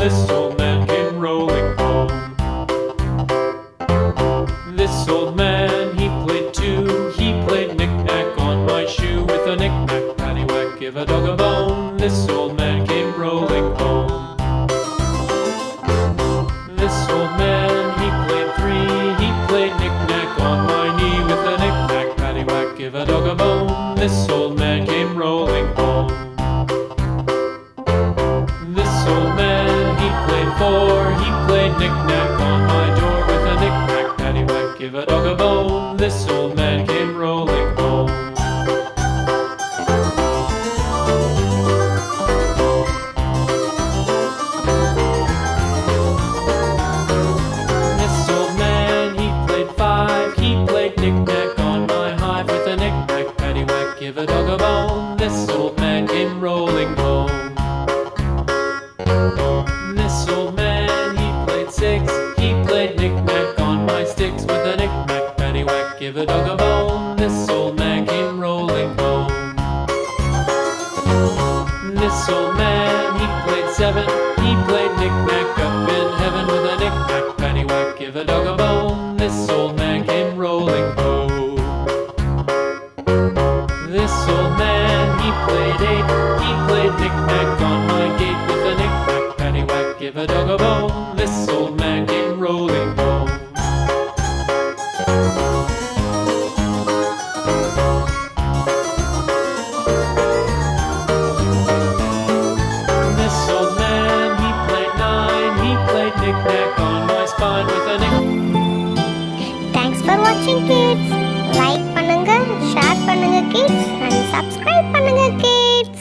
this old man came rolling home. This old man, he played too. He played knick-knack on my shoe. With a knick-knack, paddywhack, give a dog a bone. This old man came rolling home. This old man, he played three. He played knick-knack on my knee. With a knick-knack, paddywhack, give a dog a bone. This old man came rolling home. This old man, he played four. He played knick-knack on my door. With a knick-knack, paddywhack, give a dog a bone. This old man came rolling home. This old man, he played five. He played knick-knack on my hive. With a knick-knack, paddywhack, give a dog a bone. This old man came rolling home. This old man, he played six. He played knick-knack on my sticks. With a knick-knack, paddywhack, give a dog a bone. This old man came rolling home. This old man, he played seven. He played knick-knack up in heaven. With a knick-knack, paddywhack, give a dog a bone. This old man came rolling home. This old man, he played eight. He played knick-knack on my gate. With a knick-knack, paddywhack, give a dog a bone. This old man came rolling home. This old man, he played nine. He played knick-knack on my spine. With a knick. Thanks for watching kids. Like பண்ணுங்க, share பண்ணுங்க kids and subscribe பண்ணுங்க kids.